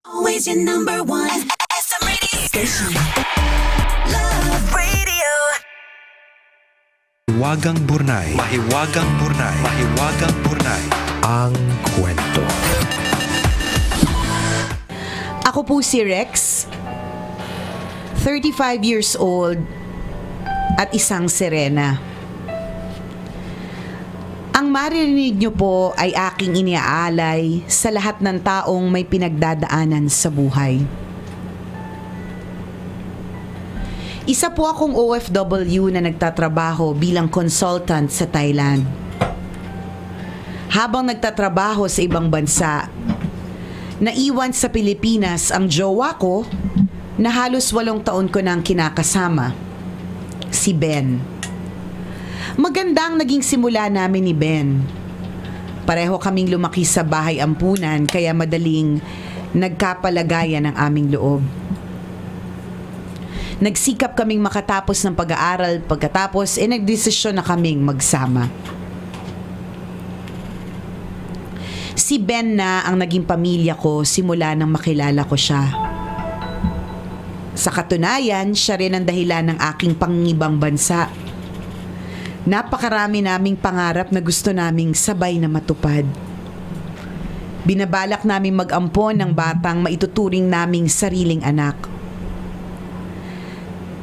Always your number one. SM Radio Station. Love Radio. Mahiwagang Burnay. Mahiwagang Burnay. Mahiwagang Burnay. Ang kwento. Ako po si Rex, 35 years old at isang sirena. Ang maririnig niyo po ay aking iniaalay sa lahat ng taong may pinagdadaanan sa buhay. Isa po akong OFW na nagtatrabaho bilang consultant sa Thailand. Habang nagtatrabaho sa ibang bansa, naiwan sa Pilipinas ang jowa ko na halos 8 taon ko nang kinakasama, si Ben. Magandang naging simula namin ni Ben. Pareho kaming lumaki sa bahay ampunan kaya madaling nagkapalagayan ang aming loob. Nagsikap kaming makatapos ng pag-aaral, pagkatapos nagdesisyon na kaming magsama. Si Ben na ang naging pamilya ko simula nang makilala ko siya. Sa katunayan, siya rin ang dahilan ng aking pangingibang bansa. Napakarami naming pangarap na gusto naming sabay na matupad. Binabalak naming mag-ampon ng batang maituturing naming sariling anak.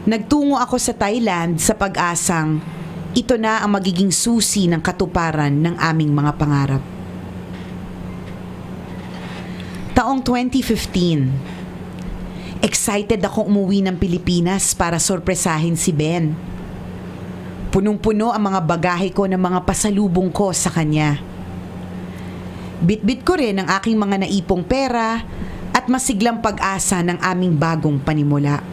Nagtungo ako sa Thailand sa pag-asang ito na ang magiging susi ng katuparan ng aming mga pangarap. Taong 2015, excited akong umuwi ng Pilipinas para sorpresahin si Ben. Punong-puno ang mga bagahe ko ng mga pasalubong ko sa kanya. Bitbit ko rin ang aking mga naipong pera at masiglang pag-asa ng aming bagong panimula.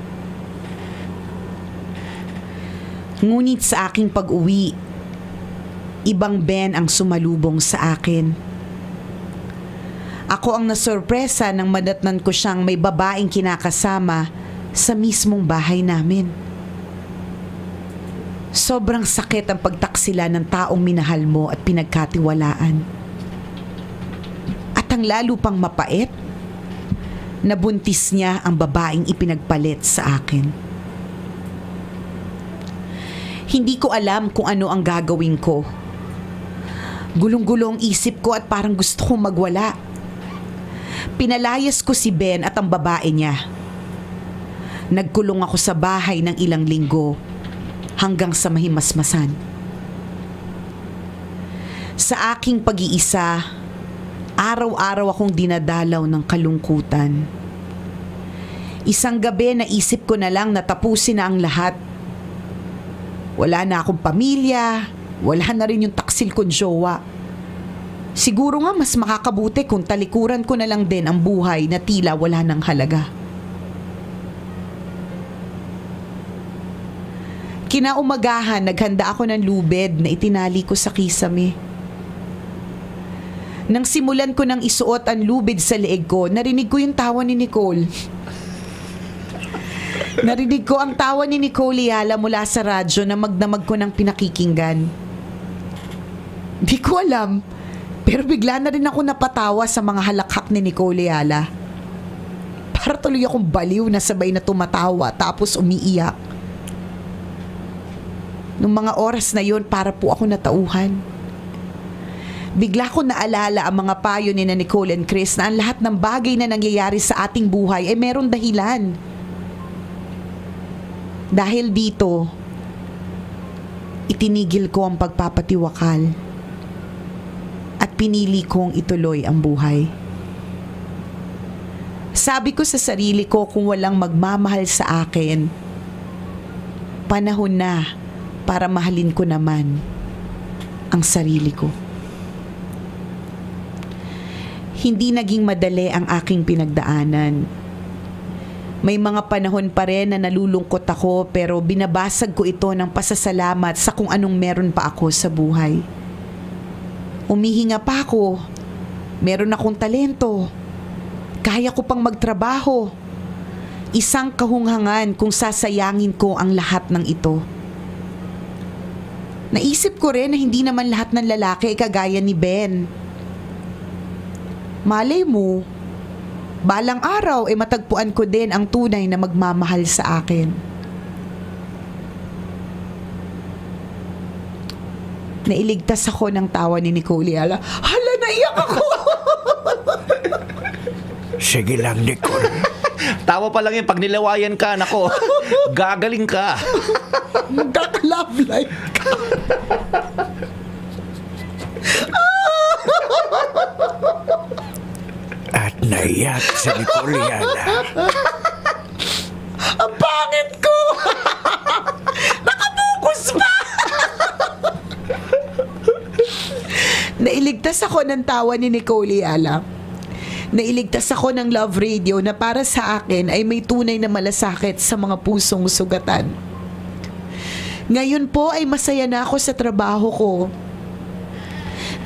Ngunit sa aking pag-uwi, ibang Ben ang sumalubong sa akin. Ako ang nasorpresa nang madatnan ko siyang may babaeng kinakasama sa mismong bahay namin. Sobrang sakit ang pagtaksila ng taong minahal mo at pinagkatiwalaan. At ang lalo pang mapait, nabuntis niya ang babaeng ipinagpalit sa akin. Hindi ko alam kung ano ang gagawin ko. Gulong-gulong isip ko at parang gusto kong magwala. Pinalayas ko si Ben at ang babae niya. Nagkulong ako sa bahay ng ilang linggo hanggang sa mahimasmasan. Sa aking pag-iisa, araw-araw akong dinadalaw ng kalungkutan. Isang gabi naisip ko na lang na tapusin na ang lahat. Wala na akong pamilya, wala na rin yung taksil kong jowa. Siguro nga mas makakabuti kung talikuran ko na lang din ang buhay na tila wala ng halaga. Kinaumagahan, naghanda ako ng lubid na itinali ko sa kisame. Nang simulan ko nang isuot ang lubid sa leeg ko, narinig ko yung tawa ni Nicole. Narinig ko ang tawa ni Nicole Ayala mula sa radyo na magdamag ko ng pinakikinggan. Di ko alam, pero bigla na rin ako napatawa sa mga halakhak ni Nicole Ayala. Para tuloy akong baliw na sabay na tumatawa tapos umiiyak. Nung mga oras na yon, para po ako natauhan. Bigla ko naalala ang mga payo ni na Nicole and Chris na ang lahat ng bagay na nangyayari sa ating buhay ay meron dahilan. Dahil dito, itinigil ko ang pagpapatiwakal at pinili kong ituloy ang buhay. Sabi ko sa sarili ko, kung walang magmamahal sa akin, panahon na para mahalin ko naman ang sarili ko. Hindi naging madali ang aking pinagdaanan. May mga panahon pa rin na nalulungkot ako pero binabasag ko ito ng pasasalamat sa kung anong meron pa ako sa buhay. Umihinga pa ako. Meron akong talento. Kaya ko pang magtrabaho. Isang kahunghangan kung sasayangin ko ang lahat ng ito. Naisip ko rin na hindi naman lahat ng lalaki ay kagaya ni Ben. Malay mo, Balang araw ay matagpuan ko din ang tunay na magmamahal sa akin. Nailigtas ako ng tawa ni Nicole Ayala. Hala, naiyak ako! Sige lang, Nicole. Tawa pa lang yun. Pag nilawayan ka, nako, gagaling ka. Magkaka-love life ka. At naiyak si Nicole Ayala. Ang pangit ko! Nakabukus pa! Nailigtas ako ng tawa ni Nicole Ayala. Nailigtas ako ng Love Radio na para sa akin ay may tunay na malasakit sa mga pusong sugatan. Ngayon po ay masaya na ako sa trabaho ko.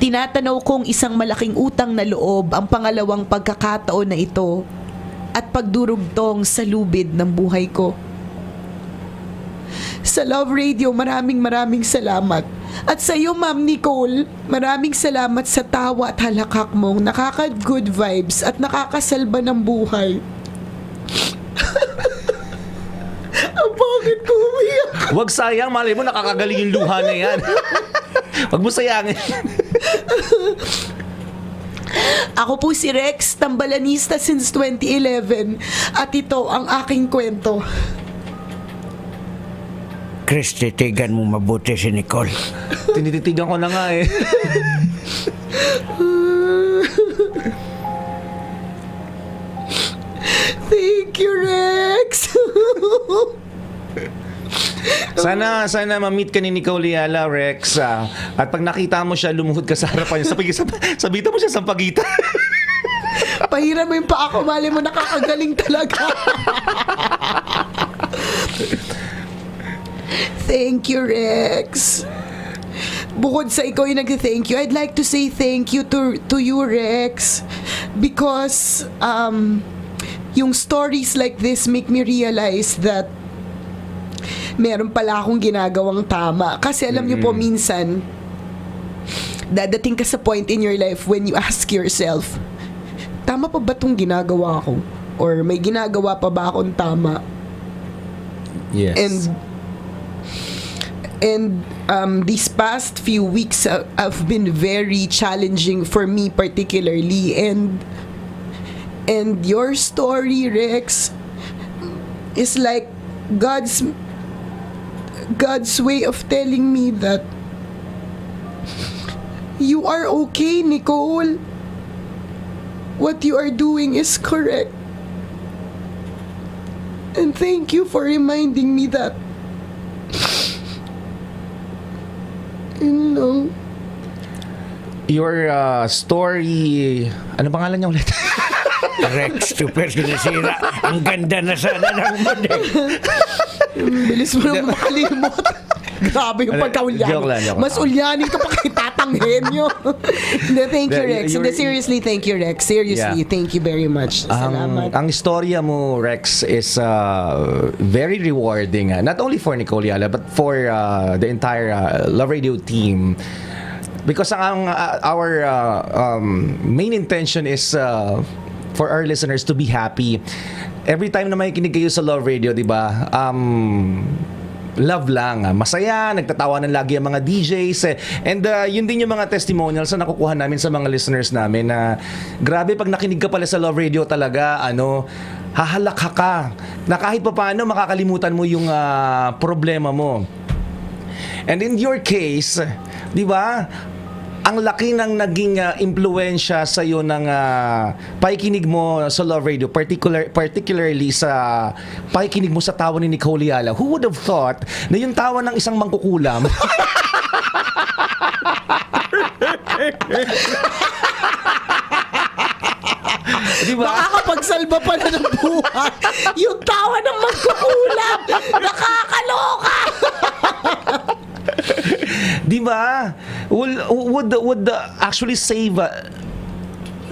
Tinatanaw kong isang malaking utang na loob ang pangalawang pagkakataon na ito at pagdurugtong sa lubid ng buhay ko. Sa Love Radio, maraming salamat. At sa iyo, Ma'am Nicole, maraming salamat sa tawa at halakak mong nakaka-good vibes at nakakasalba ng buhay. Ang bakit ko umiyak? Huwag sayang, malay mo, nakakagaling yung luha na yan. Huwag mo sayangin. Ako po si Rex, tambalanista since 2011 at ito ang aking kwento. Chris, titigan mo mabuti si Nicole. Tinititigan ko na nga eh. Thank you, Rex. Sana ma-meet ka ni Nicole Ayala, Rex. At pag nakita mo siya, lumuhod ka sa harapan niya. Sabitan mo siya sa pagitan. Pahiran mo yung paa ko, mali mo nakakagaling talaga. Thank you, Rex. Bukod sa ikaw yung nag-thank you, I'd like to say thank you to you, Rex. Because yung stories like this make me realize that meron pala akong ginagawang tama. Kasi alam niyo po, minsan, dadating ka sa point in your life when you ask yourself, tama pa ba itong ginagawa ko? Or may ginagawa pa ba akong tama? Yes. And these past few weeks have been very challenging for me particularly. And your story, Rex, is like God's way of telling me that you are okay, Nicole. What you are doing is correct. And thank you for reminding me that. No. Your story... Ano pangalan niya ulit? Rex, super sinisira. Ang ganda na sana ng model. Bilis mo na makalimot. Grabe yung pagkaulyan. Joke lang. Mas ulyanin ka pa kay Tatang Henyo. Thank you, Rex. Seriously, thank you, Rex. Seriously, thank you very much. Salamat. Ang istorya mo, Rex, is very rewarding. Not only for Nicole Ayala, but for the entire Love Radio team. Because our main intention is for our listeners to be happy. Every time na may kinig kayo sa Love Radio, di ba? Love lang. Masaya, nagtatawanan lagi ang mga DJs. And yun din yung mga testimonials na nakukuha namin sa mga listeners namin na grabe pag nakinig ka pala sa Love Radio talaga, hahalakha ka. Na kahit pa paano makakalimutan mo yung problema mo. And in your case, di ba, ang laki ng naging impluwensya sa iyo ng pakikinig mo sa Love Radio, particularly sa pakikinig mo sa tawa ni Nicole Ayala. Who would have thought na yung tawa ng isang mangkukulam diba? Makakapagsalba pala ng buhay. Yung tawa ng magkukulam. Nakakaloka. Di ba? Would actually save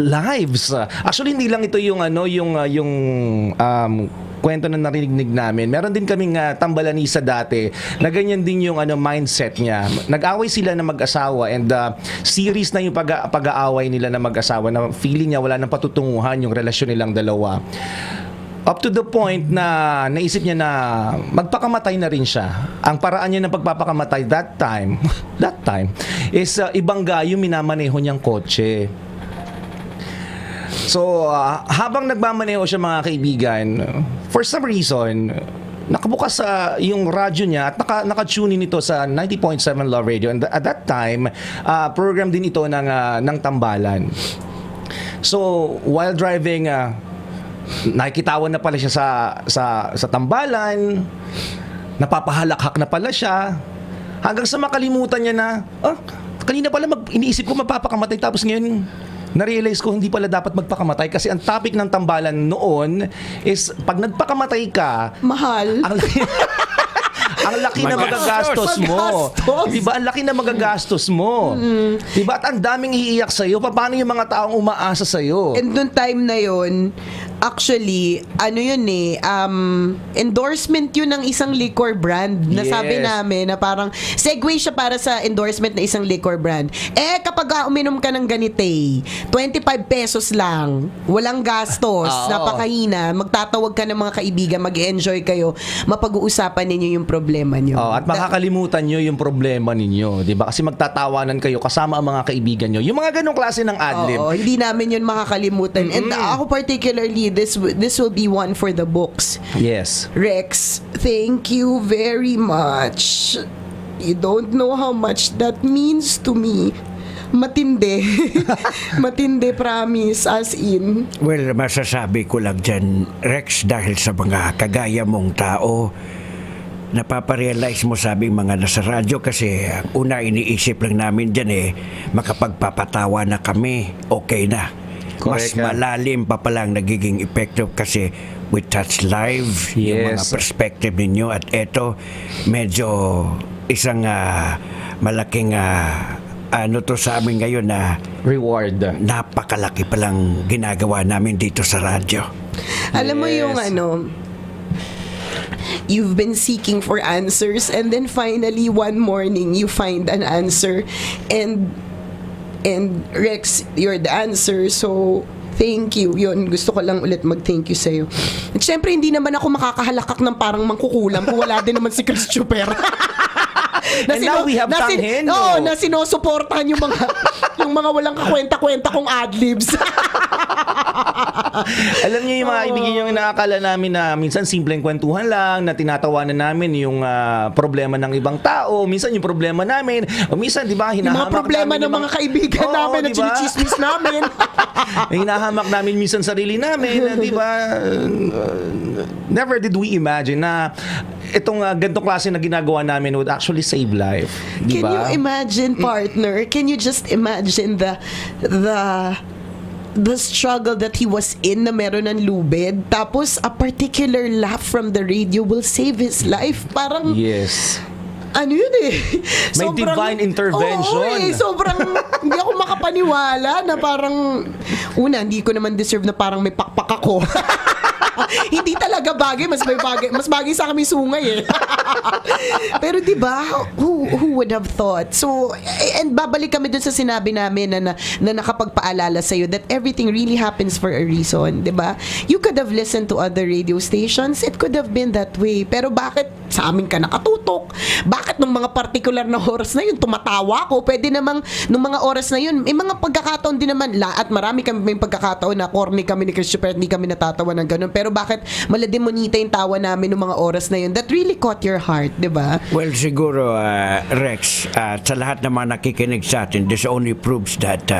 lives. Actually hindi lang ito yung kwento na narinig namin, meron din kaming tambalanisa dati na ganyan din yung mindset niya. Nag-away sila na mag-asawa and series na yung pag-aaway nila na mag-asawa na feeling niya wala nang patutunguhan yung relasyon nilang dalawa. Up to the point na naisip niya na magpakamatay na rin siya. Ang paraan niya ng pagpapakamatay that time is ibangga yung minamaneho niyang kotse. So, habang nagmamaneho siya mga kaibigan, for some reason, nakabukas yung radyo niya at naka-tune in ito sa 90.7 Love Radio. And at that time, program din ito ng tambalan. So, while driving, nakikitawan na pala siya sa tambalan, napapahalakhak na pala siya, hanggang sa makalimutan niya na, kanina pala iniisip ko magpapakamatay, tapos ngayon na-realize ko hindi pala dapat magpakamatay kasi ang topic ng tambalan noon is pag nagpakamatay ka, Mahal. ang laki na magagastos mo. Diba? Ang laki na magagastos mo. Diba? At ang daming iiyak sa'yo. Paano yung mga taong umaasa sa'yo? And noong time na yun, actually, endorsement yun ng isang liquor brand. Nasabi Yes. namin na parang segue siya para sa endorsement ng isang liquor brand. Kapag uminom ka ng ganite, 25 pesos lang, walang gastos, napakahina, magtatawag ka ng mga kaibigan, mag-enjoy kayo, mapag-uusapan ninyo yung problema nyo. At makakalimutan nyo yung problema ninyo. Diba? Kasi magtatawanan kayo kasama ang mga kaibigan nyo. Yung mga ganong klase ng adlib. Oo, hindi namin yun makakalimutan. And ako particularly, this will be one for the books. Yes. Rex, thank you very much. You don't know how much that means to me. Matindi. Matindi, promise. As in. Well, masasabi ko lang dyan, Rex, dahil sa mga kagaya mong tao, napaparealize mo sabing mga nasa radyo kasi ang una iniisip lang namin dyan makapagpapatawa na kami, okay na. Mas Correct, malalim pa palang nagiging effective kasi we touch live yung mga Yes. perspective ninyo at eto medyo isang malaking to sa amin ngayon na Reward. napakalaki palang ginagawa namin dito sa radyo. Alam mo yung Yes. you've been seeking for answers and then finally one morning you find an answer and Rex, you're the answer. So thank you. Yun, gusto ko lang ulit mag-thank you sa'yo. At syempre, hindi naman ako makakahalakak ng parang mangkukulam kung wala din naman si Chris Chuper. And now we have Tang Henyo. Oo, na sinusuportahan yung mga walang kakwenta-kwenta kong adlibs. Alam niyo yung mga ibigin yung inaakala namin na minsan simpleng kwentuhan lang, na tinatawanan namin yung problema ng ibang tao, minsan yung problema namin, o minsan, di ba, Yung hinahamak mga problema namin ng mga kaibigan namin na diba? chinichismis namin. Hinahamak namin minsan sarili namin, di ba? Never did we imagine na itong ganitong klase na ginagawa namin would actually save life. Di Can ba? you imagine, partner? Can you just imagine the struggle that he was in na meron ng lubid, tapos a particular laugh from the radio will save his life? Parang, Yes. ano yun May divine intervention. Oo, sobrang hindi ako makapaniwala na parang, una, hindi ko naman deserve na parang may pakpak ako. Hindi talaga bagay, mas bagay sa kami sungay Pero 'di ba, who would have thought? So, and babalik kami dun sa sinabi namin na nakapagpaalala sa that everything really happens for a reason, 'di ba? You could have listened to other radio stations, it could have been that way. Pero bakit sa amin ka nakatutok? Bakit nung mga particular na oras na yun tumatawa ko? Pwede namang nung mga oras na yun, may mga pagkakataon din naman at marami kami may pagkakataon na corny kami ni Christopher, hindi kami natatawa ng ganun. Pero bakit malademonita yung tawa namin nung mga oras na yun? That really caught your heart, di ba? Well, siguro, Rex, sa lahat ng mga nakikinig sa atin, this only proves that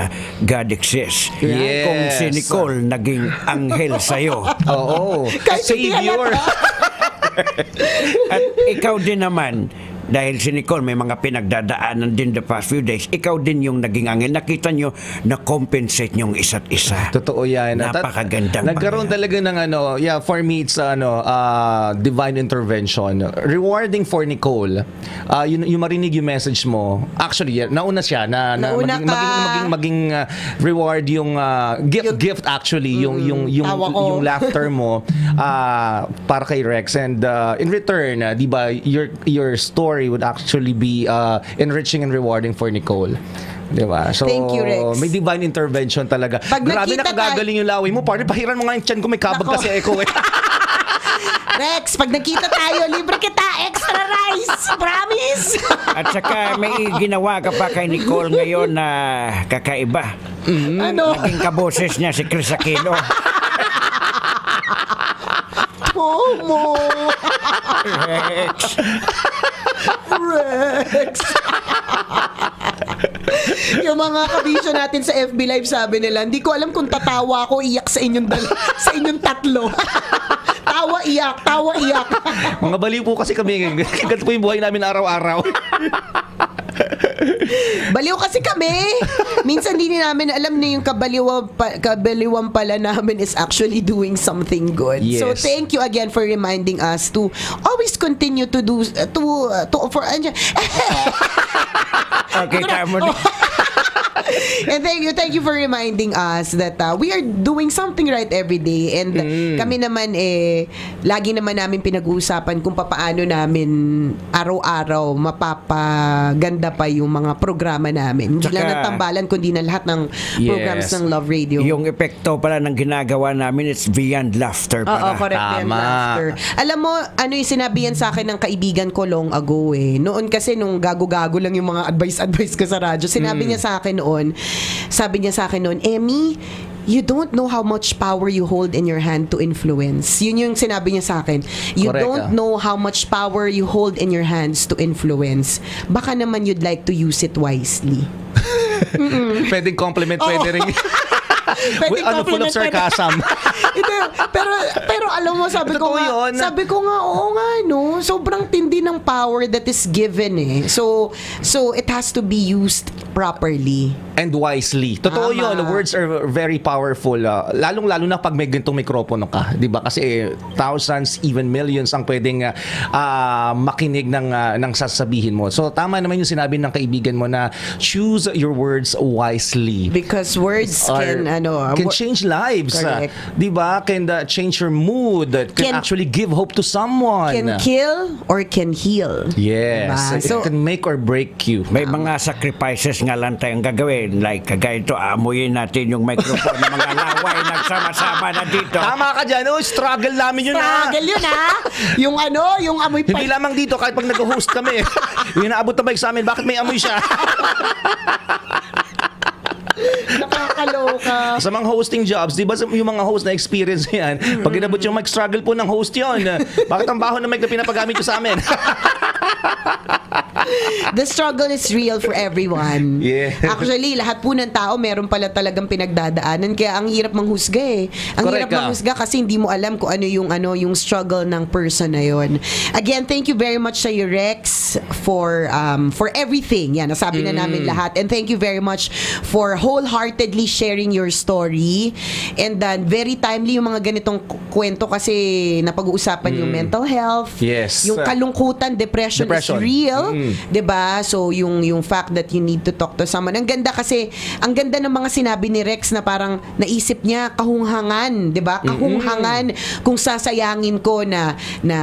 God exists. Yes. Kung si Nicole naging anghel sa'yo. Oo. Kahit hindi Savior. halata. At ikaw din naman, dahil si Nicole may mga pinagdadaanan din the past few days, ikaw din yung naging angel. Nakita nyo na compensate nyong isa't isa. Totoo yan. Napakagandang Nagkaroon talaga ng for me it's divine intervention. Rewarding for Nicole. Yung marinig yung message mo. Actually, nauna siya na Nauna ka. maging reward yung gift actually yung tawa ko. yung laughter mo para kay Rex, and in return, di ba, your story would actually be enriching and rewarding for Nicole. Diba? So, Thank you, Rex. may divine intervention talaga. Pag Grabe, nakita nakagagaling yung laway mo. Partner, pahiran mo nga yung tiyan ko. May kabag Nako. kasi echo eh. Rex, pag nakita tayo, libre kita, extra rice. Promise. At saka may ginawa ka pa kay Nicole ngayon na kakaiba. Ano? Naging kaboses niya si Chris Aquino. Momo. Rex. Rex. Yung mga kabisyo natin sa FB Live, sabi nila, hindi ko alam kung tatawa ako, iyak sa inyong sa inyong tatlo. Tawa, iyak, tawa, iyak. Mga baliw po kasi kami. Ganito po yung buhay namin araw-araw. Baliw kasi kami. Minsan hindi namin alam na yung kabaliwan pala namin is actually doing something good. Yes. So thank you again for reminding us to always continue to do Okay, tama na. And thank you for reminding us that we are doing something right every day, and kami naman lagi naman namin pinag-uusapan kung paano namin araw-araw mapapaganda pa yung mga programa namin. Hindi lang Tsaka- ng tambalan kundi na lahat ng programs Yes. ng Love Radio. Yung epekto pala ng ginagawa namin, it's beyond laughter Oo, pala. correct yan, Tama. laughter. Alam mo, ano yung sinabi yan sa akin ng kaibigan ko long ago eh. Noon kasi nung gago-gago lang yung mga advice ko sa radyo, sinabi niya sa akin noon, Emmy, you don't know how much power you hold in your hand to influence. Yun yung sinabi niya sa akin. You Correct, don't know how much power you hold in your hands to influence. Baka naman you'd like to use it wisely. Pwedeng compliment, pwede rin. Pwedeng Full of compliment, pwede. sarcasm. Hindi, pero alam mo, sabi ko Totoo nga, yun. oo nga, no? Sobrang tindi ng power that is given eh. So it has to be used properly. And wisely. Totoo Tama. yun. Words are very powerful. Lalong-lalo na pag may gantong mikropono ka. Di ba? Kasi thousands, even millions ang pwedeng makinig ng sasabihin mo. So, tama naman yung sinabi ng kaibigan mo na choose your words wisely. Because words can change lives. Correct. Di ba? Can change your mood. Can actually give hope to someone. can kill or can heal. Yes. Diba? It So, can make or break you. May mga sacrifices nga lang tayong gagawin. Like, kagaya ito, amuyin natin yung microphone ng mga laway nagsama-sama na dito. Tama ka dyan. Oh, struggle namin yun struggle yun ha. Yung amoy pa. Hindi lamang dito, kahit pag nag-host kami. Yung inaabot na bike sa amin, bakit may amoy siya? Nakakaloka. Sa mga hosting jobs, di ba yung mga host na experience yan, pag inabot yung mic, struggle po ng host yun. Bakit ang baho na mic na pinapagamit ko sa amin? The struggle is real for everyone. Yeah. Actually, lahat po ng tao meron pala talagang pinagdadaanan, kaya ang hirap manghusga eh. Ang Correct hirap ka. manghusga kasi hindi mo alam kung yung struggle ng person na yon. Again, thank you very much sa iyo, Rex, for everything. Yan, nasabi na namin lahat. And thank you very much for wholeheartedly sharing your story. And very timely yung mga ganitong kwento kasi napag-uusapan yung mental health. Yes. Yung kalungkutan, depression. is real, 'di ba? So yung fact that you need to talk to someone. Ang ganda kasi, ang ganda ng mga sinabi ni Rex na parang naisip niya kahunghangan, 'di ba? Kahunghangan kung sasayangin ko na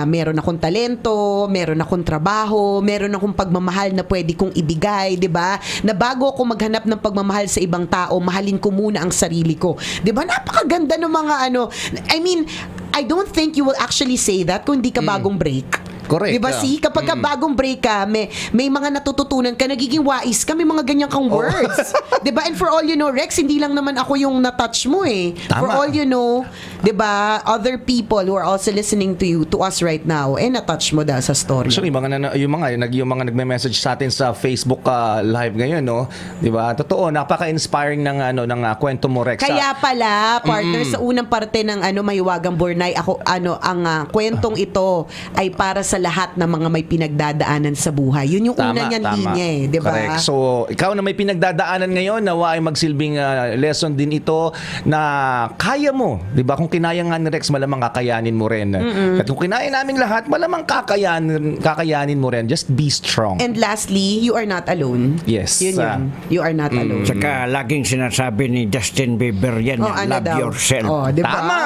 meron akong talento, meron akong trabaho, meron akong pagmamahal na pwede kong ibigay, 'di ba? Na bago ako maghanap ng pagmamahal sa ibang tao, mahalin ko muna ang sarili ko. 'Di ba? Napakaganda ng mga I mean, I don't think you will actually say that kung hindi ka bagong break. Correct. Diba kapag ka bagong break ka, may mga natututunan ka, nagiging wais ka, may mga ganyan kang words. Diba? And for all you know, Rex, hindi lang naman ako yung na-touch mo eh. Tama. For all you know, diba, other people who are also listening to us right now, na-touch mo dahil sa story. Actually, yung mga nagme-message sa atin sa Facebook live ngayon, no? 'Di ba? Totoo, napaka-inspiring ng kwento mo, Rex. Kaya pala, partner, sa unang parte ng Mahiwagang Burnay, ang kwentong ito ay para sa sa lahat ng mga may pinagdadaanan sa buhay. Yun yung una niyang linya eh, di ba? Correct. So, ikaw na may pinagdadaanan ngayon, nawa ay magsilbing lesson din ito na kaya mo. Di ba? Kung kinaya nga ni Rex, malamang kakayanin mo rin. At kung kinaya namin lahat, malamang kakayanin mo rin. Just be strong. And lastly, you are not alone. Yes. Yun. You are not alone. Tsaka laging sinasabi ni Justin Bieber yan, Oh, yan, ano love daw? yourself. Oh, di ba? Tama!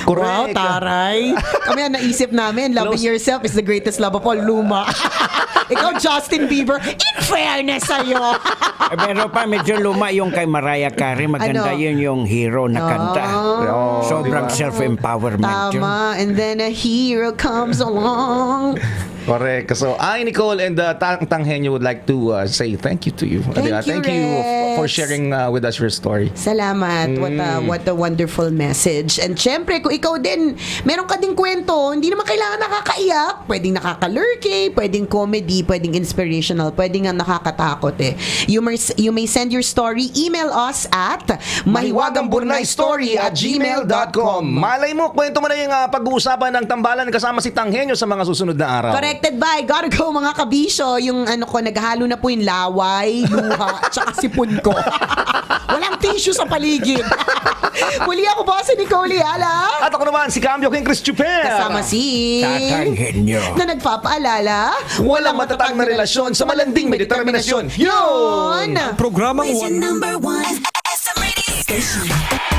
Wow, Correct. taray. Kami ang naisip namin, loving Close. yourself is the greatest love of all. Luma. Ikaw, Justin Bieber, in fairness sa'yo. Pero pa, medyo luma yung kay Mariah Carey. Maganda Ano? yun yung hero na kanta. Oh, Sobrang diba? self-empowerment yun. Tama. And then a hero comes along. Correct. So, I, Nicole, and Tanghenyo would like to say thank you to you. Thank you, Thank you for Rex. sharing with us your story. Salamat. What a wonderful message. And syempre, kung ikaw din, meron ka ding kwento, hindi naman kailangan nakakaiyak. Pwedeng nakakalurky, pwedeng comedy, pwedeng inspirational, pwedeng nga nakakatakot eh. You may send your story, email us at mahiwagangburnaystory@gmail.com. Malay mo, kwento mo na yung pag-uusapan ng tambalan kasama si Tanghenyo sa mga susunod na araw. Corrected by Gotta Go mga kabisyo. Yung ano ko, naghalo na po yung laway, luha, tsaka sipon ko. Walang tissue sa paligid. Muli ako po si Nicole Ala. At ako naman, si Cambio King Chris Chuper. Kasama si... Tatanghenyo. Na nagpapaalala, Walang matatag na relasyon sa malanding may determinasyon. Yun! Yun! Programang Is your number one SM radio station.